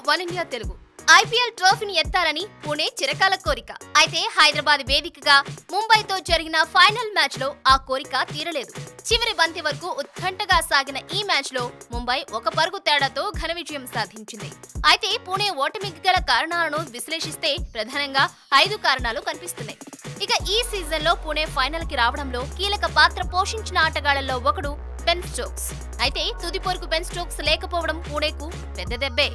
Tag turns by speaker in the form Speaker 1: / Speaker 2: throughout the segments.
Speaker 1: One India Telugu. IPL ట్రోఫీని ఎత్తాలని పుణె చిరకాల కోరిక. అయితే హైదరాబాద్ వేదికగా ముంబైతో జరిగిన ఫైనల్ మ్యాచ్ లో ఆ కోరిక తీరలేదు. చివరి బంతి వరకు ఉత్కంఠగా సాగిన ఈ మ్యాచ్ లో ముంబై ఒక పరుగు తేడాతో ఘన విజయం సాధించింది. అయితే పుణె ఓటమికి గల కారణాలను విశ్లేషిస్తే ప్రధానంగా 5 కారణాలు కనిపిస్తున్నాయి. ఇక ఈ సీజన్ లో పుణె ఫైనల్ కి రావడంలో కీలక పాత్ర పోషించిన ఆటగాళ్లలో ఒకడు బెన్ స్టోక్స్. అయితే తుది పొరకు బెన్ స్టోక్స్ లేకపోవడం పుణెకు పెద్ద దెబ్బే.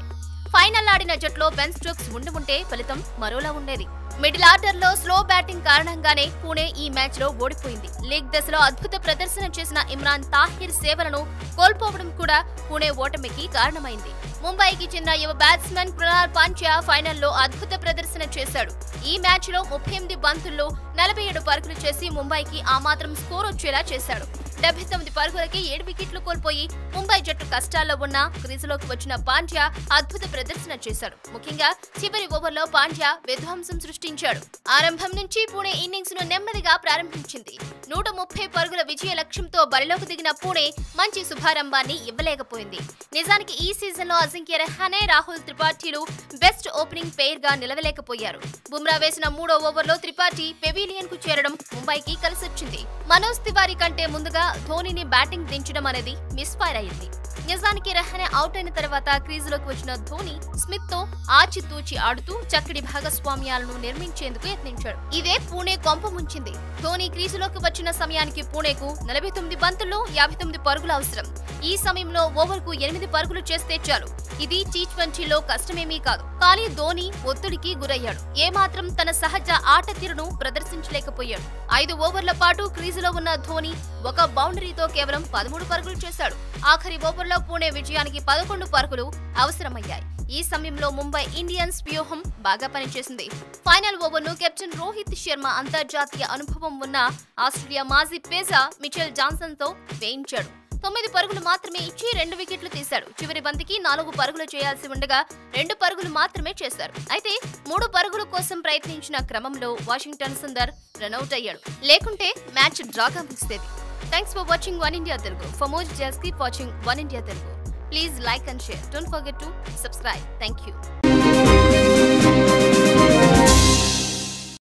Speaker 1: ఫైనల్ ఆడిన జట్లో బెన్ స్టోక్స్ ఉంటే ఫలితం మరోలా ఉండేది. మిడిల్ ఆర్డర్ లో స్లో బ్యాటింగ్ కారణంగానే పుణె ఈ మ్యాచ్ లో ఓడిపోయింది. లీగ్ దశలో అద్భుత ప్రదర్శన చేసిన ఇమ్రాన్ తాహిర్ సేవలను కోల్పోవడం కూడా పుణె ఓటమికి కారణమైంది. ముంబైకి చెందిన యువ బ్యాట్స్మెన్ కృణాల్ పాండ్యా ఫైనల్లో అద్భుత ప్రదర్శన చేశాడు. ఈ మ్యాచ్ లో 38 బంతుల్లో 47 పరుగులు చేసి ముంబైకి ఆ మాత్రం స్కోర్ వచ్చేలా చేశాడు. 79 పరుగులకి 7 వికెట్లు కోల్పోయి ముంబై జట్టు కష్టాల్లో ఉన్న క్రీజులోకి వచ్చిన పాండ్యా అద్భుత ప్రదర్శన చేశాడు. ముఖ్యంగా చివరి ఓవర్లో పాండ్యా విధ్వంసం సృష్టించాడు. ఆరంభం నుంచి పుణె ఇన్నింగ్స్ ను నెమ్మదిగా ప్రారంభించింది. 130 పరుగుల విజయ లక్ష్యంతో బరిలోకి దిగిన పుణె మంచి శుభారంభాన్ని ఇవ్వలేకపోయింది. నిజానికి ఈ సీజన్ లో అజింక్య రహానే, రాహుల్ త్రిపాఠిలు బెస్ట్ ఓపెనింగ్ పెయిర్ గా నిలవలేకపోయారు. బుమ్రా వేసిన 3వ ఓవర్లో త్రిపాఠి పెవిలియన్ కు చేరడం ముంబైకి కలిసొచ్చింది. మనోజ్ తివారీ కంటే ముందుగా ధోనీని బ్యాటింగ్ దించడం అనేది మిస్ఫైర్ అయింది. నిజానికి రహానే అవుట్ అయిన తర్వాత క్రీజులోకి వచ్చిన ధోనీ స్మిత్ తో ఆచితూచి ఆడుతూ చక్కటి భాగస్వామ్యాలను నిర్మించేందుకు యత్నించాడు. ఇదే పుణె కొంప ముంచింది. ధోనీ క్రీజులోకి వచ్చిన సమయానికి పుణెకు 49 బంతుల్లో 59 పరుగులు అవసరం. ఈ సమయంలో ఓవర్ కు 8 పరుగులు చేస్తే చాలు. ఇది టీ20లో కష్టమేమీ కాదు. కానీ ధోనీ ఒత్తిడికి గురయ్యాడు. ఏమాత్రం తన సహజ ఆట తీరును ప్రదర్శించలేకపోయాడు. 5 ఓవర్ల పాటు క్రీజులో ఉన్న ధోనీ ఒక బౌండరీతో కేవలం 13 పరుగులు చేశాడు. ఆఖరి ఓవర్లో పుణె విజయానికి 11 పరుగులు అవసరమయ్యాయి. ఈ సమయంలో ముంబై ఇండియన్స్ వ్యూహం బాగా పనిచేసింది. ఫైనల్ ఓవర్ను కెప్టెన్ రోహిత్ శర్మ అంతర్జాతీయ అనుభవం ఉన్న ఆస్ట్రేలియా మాజీ పేసర్ మిచెల్ జాన్సన్ తో వేయించాడు. 9 పరుగులు మాత్రమే ఇచ్చి 2 వికెట్లు తీశాడు. చివరి బంతికి 4 పరుగులు చేయాల్సి ఉండగా 2 పరుగులు మాత్రమే చేశారు. అయితే 3 పరుగుల కోసం ప్రయత్నించిన క్రమంలో వాషింగ్టన్ సుందర్ రన్అట్ అయ్యాడు. లేకుంటే మ్యాచ్ డ్రాగా ముగిసేది. Thanks for watching one India Telugu. For more details keep watching one India Telugu. Please like and share. Don't forget to subscribe. Thank you.